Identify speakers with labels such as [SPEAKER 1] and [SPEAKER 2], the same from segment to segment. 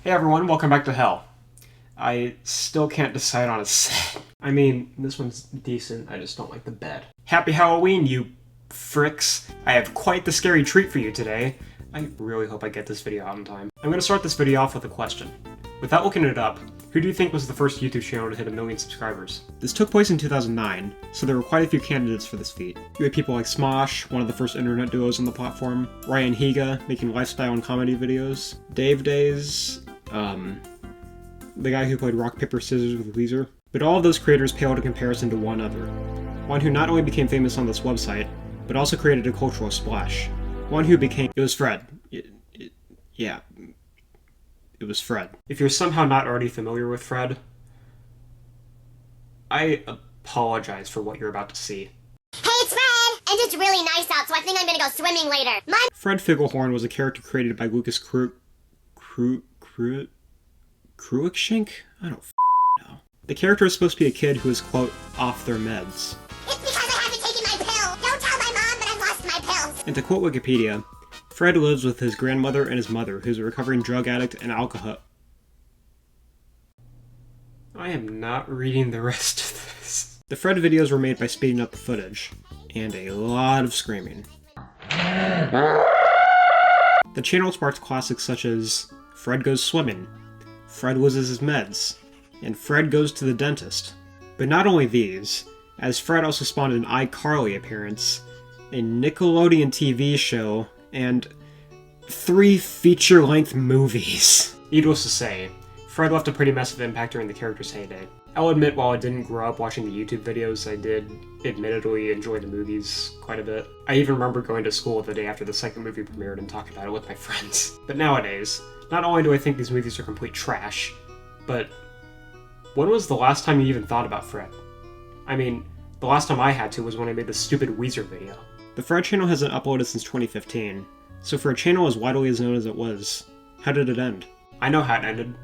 [SPEAKER 1] Hey everyone, welcome back to Hell. I still can't decide on a set. I mean, this one's decent, I just don't like the bed. Happy Halloween, you fricks. I have quite the scary treat for you today. I really hope I get this video out in time. I'm gonna start this video off with a question. Without looking it up, who do you think was the first YouTube channel to hit 1 million subscribers? This took place in 2009, so there were quite a few candidates for this feat. You had people like Smosh, one of the first internet duos on the platform, Ryan Higa, making lifestyle and comedy videos, Dave Days, the guy who played Rock, Paper, Scissors with Weezer. But all of those creators paled in comparison to one other. One who not only became famous on this website, but also created a cultural splash. One who became... It was Fred. Yeah. It was Fred. If you're somehow not already familiar with Fred, I apologize for what you're about to see.
[SPEAKER 2] Hey, it's Fred! And it's really nice out, so I think I'm gonna go swimming later.
[SPEAKER 1] Fred Figglehorn was a character created by lucascruikshank? I don't know. The character is supposed to be a kid who is, quote, off their meds.
[SPEAKER 2] It's because I haven't taken my pill! Don't tell my mom, but I've lost my pills!
[SPEAKER 1] And to quote Wikipedia, Fred lives with his grandmother and his mother, who's a recovering drug addict and alcoholic. I am not reading the rest of this. The Fred videos were made by speeding up the footage, and a lot of screaming. The channel sparked classics such as Fred Goes Swimming, Fred Loses His Meds, and Fred Goes to the Dentist. But not only these, as Fred also spawned an iCarly appearance, a Nickelodeon TV show, and 3 feature-length movies. Needless to say, Fred left a pretty massive impact during the character's heyday. I'll admit, while I didn't grow up watching the YouTube videos, I did admittedly enjoy the movies quite a bit. I even remember going to school the day after the second movie premiered and talking about it with my friends. But nowadays, not only do I think these movies are complete trash, but when was the last time you even thought about Fred? I mean, the last time I had to was when I made the stupid Weezer video. The Fred channel hasn't uploaded since 2015, so for a channel as widely as known as it was, how did it end? I know how it ended.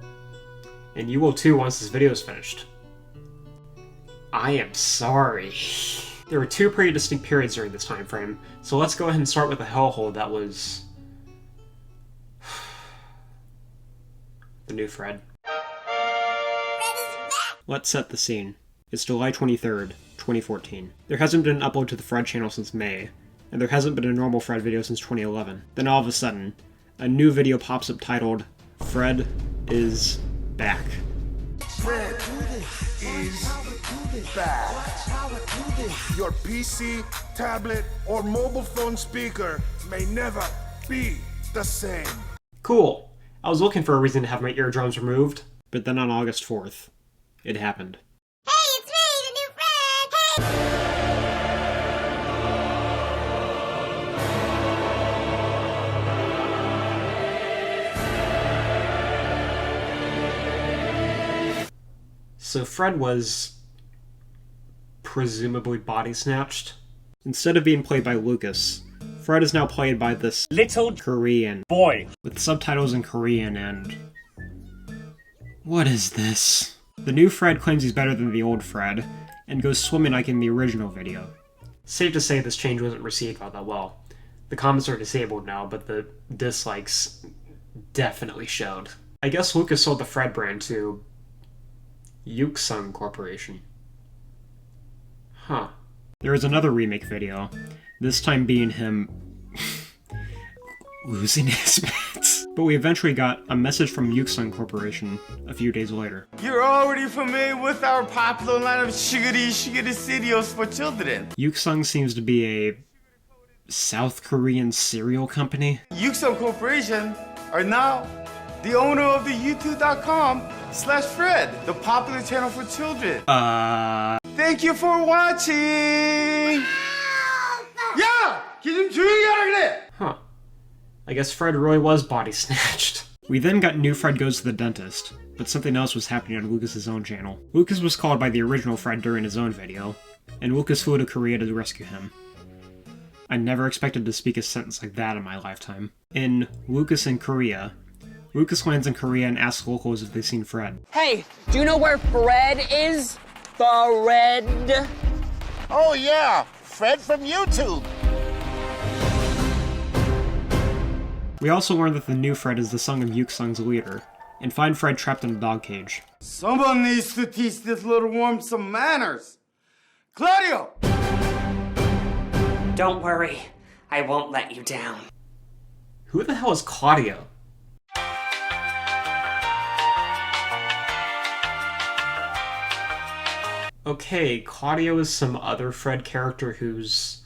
[SPEAKER 1] And you will too once this video is finished. I am sorry. There were 2 pretty distinct periods during this time frame, so let's go ahead and start with the hellhole that was... the new Fred. Let's set the scene. It's July 23rd, 2014. There hasn't been an upload to the Fred channel since May, and there hasn't been a normal Fred video since 2011. Then all of a sudden, a new video pops up titled, Fred is back.
[SPEAKER 3] Fred is back. Your PC, tablet, or mobile phone speaker may never be the same.
[SPEAKER 1] Cool. I was looking for a reason to have my eardrums removed, but then on August 4th, it happened.
[SPEAKER 2] Hey, it's me, the new Fred! Hey!
[SPEAKER 1] So Fred was presumably body snatched. Instead of being played by Lucas, Fred is now played by this little Korean boy with subtitles in Korean and... What is this? The new Fred claims he's better than the old Fred, and goes swimming like in the original video. Safe to say this change wasn't received all that well. The comments are disabled now, but the dislikes definitely showed. I guess Lucas sold the Fred brand to Yuksung Corporation. Huh. There is another remake video, this time being him losing his meds. But we eventually got a message from Yuksung Corporation a few days later.
[SPEAKER 4] You're already familiar with our popular line of sugary cereals for children.
[SPEAKER 1] Yuksung seems to be a South Korean cereal company.
[SPEAKER 4] Yuksung Corporation are now the owner of the youtube.com/Fred, the popular channel for children. Thank you for watching! 야! 걔 좀 조용히 하라 그래!
[SPEAKER 1] Huh. I guess Fred really was body snatched. We then got new Fred Goes to the Dentist, but something else was happening on Lucas's own channel. Lucas was called by the original Fred during his own video, and Lucas flew to Korea to rescue him. I never expected to speak a sentence like that in my lifetime. In Lucas in Korea, Lucas lands in Korea and asks locals if they've seen Fred.
[SPEAKER 5] Hey, do you know where Fred is? Fred?
[SPEAKER 6] Oh yeah, Fred from YouTube.
[SPEAKER 1] We also learned that the new Fred is the son of Yuksung's leader, and find Fred trapped in a dog cage.
[SPEAKER 4] Someone needs to teach this little worm some manners. Claudio!
[SPEAKER 5] Don't worry, I won't let you down.
[SPEAKER 1] Who the hell is Claudio? Okay, Claudio is some other Fred character who's...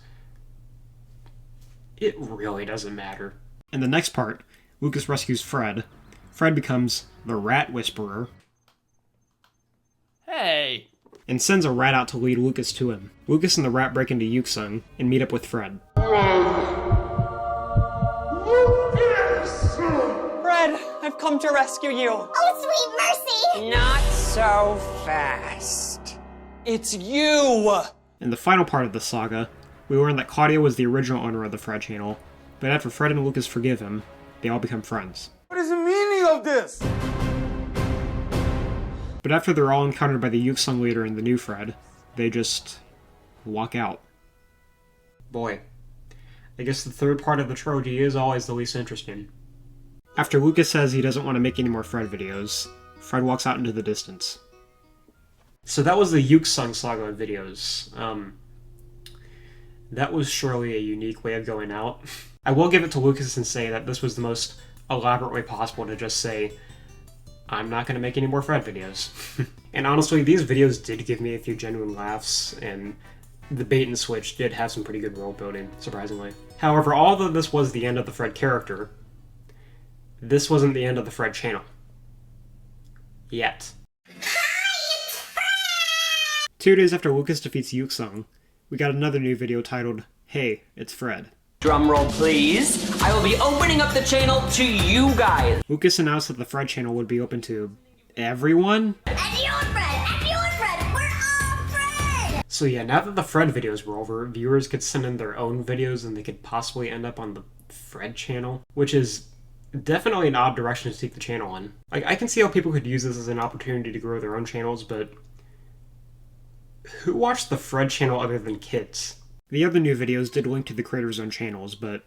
[SPEAKER 1] It really doesn't matter. In the next part, Lucas rescues Fred. Fred becomes the Rat Whisperer.
[SPEAKER 7] Hey!
[SPEAKER 1] And sends a rat out to lead Lucas to him. Lucas and the rat break into Yuksung and meet up with Fred.
[SPEAKER 5] Fred, I've come to rescue you.
[SPEAKER 2] Oh, sweet mercy!
[SPEAKER 5] Not so fast. It's you!
[SPEAKER 1] In the final part of the saga, we learn that Claudio was the original owner of the Fred channel, but after Fred and Lucas forgive him, they all become friends.
[SPEAKER 4] What is the meaning of this?
[SPEAKER 1] But after they're all encountered by the Yuksung leader and the new Fred, they just walk out. Boy, I guess the third part of the trilogy is always the least interesting. After Lucas says he doesn't want to make any more Fred videos, Fred walks out into the distance. So that was the Yuksung saga of videos. That was surely a unique way of going out. I will give it to Lucas and say that this was the most elaborate way possible to just say, I'm not going to make any more Fred videos. And honestly, these videos did give me a few genuine laughs, and the bait and switch did have some pretty good world building, surprisingly. However, although this was the end of the Fred character, this wasn't the end of the Fred channel. Yet. 2 days after Lucas defeats Yuksung, we got another new video titled, Hey, It's Fred.
[SPEAKER 5] Drumroll, please. I will be opening up the channel to you guys.
[SPEAKER 1] Lucas announced that the Fred channel would be open to everyone.
[SPEAKER 2] Everyone Fred! We're all Fred!
[SPEAKER 1] So yeah, now that the Fred videos were over, viewers could send in their own videos and they could possibly end up on the Fred channel, which is definitely an odd direction to take the channel in. Like, I can see how people could use this as an opportunity to grow their own channels, but who watched the Fred channel other than kids? The other new videos did link to the creators' own channels, but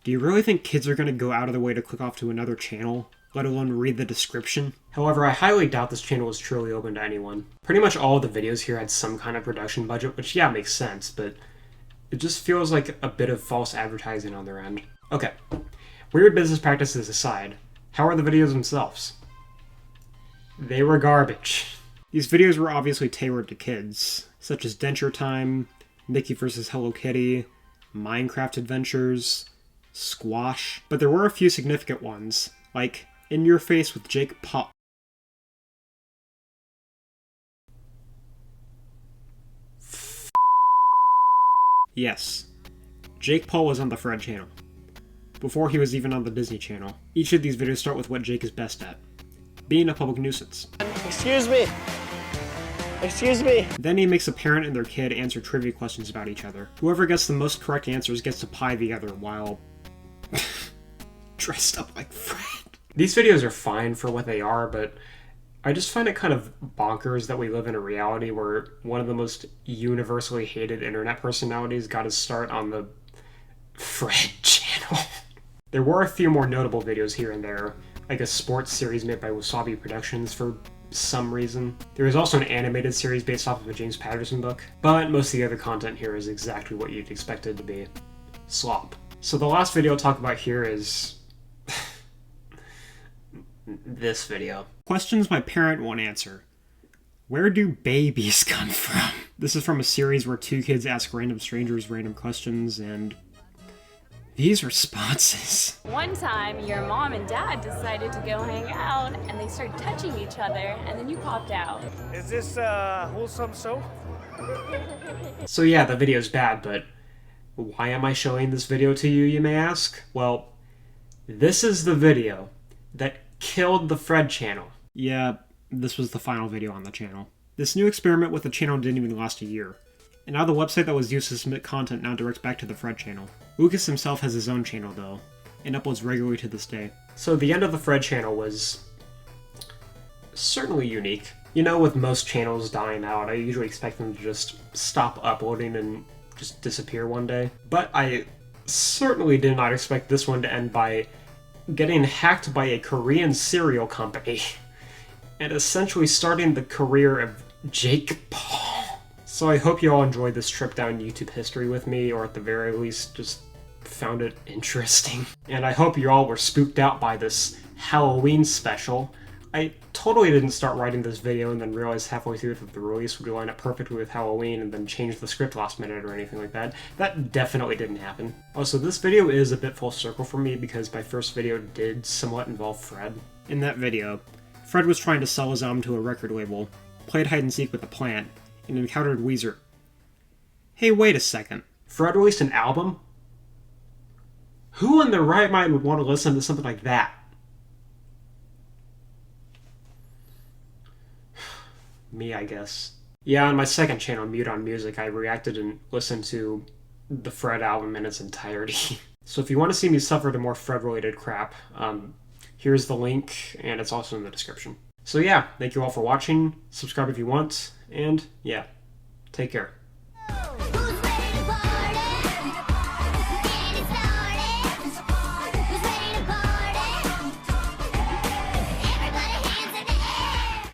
[SPEAKER 1] do you really think kids are going to go out of their way to click off to another channel, let alone read the description? However, I highly doubt this channel is truly open to anyone. Pretty much all of the videos here had some kind of production budget, which yeah, makes sense, but it just feels like a bit of false advertising on their end. Okay, weird business practices aside, how are the videos themselves? They were garbage. These videos were obviously tailored to kids, such as Denture Time, Mickey vs. Hello Kitty, Minecraft Adventures, Squash, but there were a few significant ones, like In Your Face with jakepaul. Yes, jakepaul was on the Fred channel, before he was even on the Disney Channel. Each of these videos start with what Jake is best at, being a public nuisance.
[SPEAKER 7] Excuse me. Excuse me.
[SPEAKER 1] Then he makes a parent and their kid answer trivia questions about each other. Whoever gets the most correct answers gets to pie the other while dressed up like Fred. These videos are fine for what they are, but I just find it kind of bonkers that we live in a reality where one of the most universally hated internet personalities got his start on the Fred channel. There were a few more notable videos here and there, like a sports series made by Wasabi Productions for some reason. There was also an animated series based off of a James Patterson book, but most of the other content here is exactly what you'd expect it to be. Slop. So the last video I'll talk about here is this video. Questions my parent won't answer. Where do babies come from? This is from a series where 2 kids ask random strangers random questions, and these responses.
[SPEAKER 8] One time, your mom and dad decided to go hang out, and they started touching each other, and then you popped out.
[SPEAKER 9] Is this wholesome soap?
[SPEAKER 1] So yeah, the video's bad, but why am I showing this video to you, you may ask? Well, this is the video that killed the Fred channel. Yeah, this was the final video on the channel. This new experiment with the channel didn't even last a year, and now the website that was used to submit content now directs back to the Fred channel. Lucas himself has his own channel though, and uploads regularly to this day. So the end of the Fred channel was certainly unique. You know, with most channels dying out, I usually expect them to just stop uploading and just disappear one day. But I certainly did not expect this one to end by getting hacked by a Korean cereal company, and essentially starting the career of jakepaul. So I hope you all enjoyed this trip down YouTube history with me, or at the very least just found it interesting. And I hope you all were spooked out by this Halloween special. I totally didn't start writing this video and then realized halfway through that the release would line up perfectly with Halloween and then change the script last minute or anything like that. That definitely didn't happen. Also, this video is a bit full circle for me because my first video did somewhat involve Fred. In that video, Fred was trying to sell his album to a record label, played hide and seek with a plant, and encountered Weezer. Hey, wait a second. Fred released an album? Who in their right mind would want to listen to something like that? Me, I guess. Yeah, on my second channel, Mute on Music, I reacted and listened to the Fred album in its entirety. So if you want to see me suffer to more Fred-related crap, here's the link, and it's also in the description. So yeah, thank you all for watching, subscribe if you want, and yeah, take care.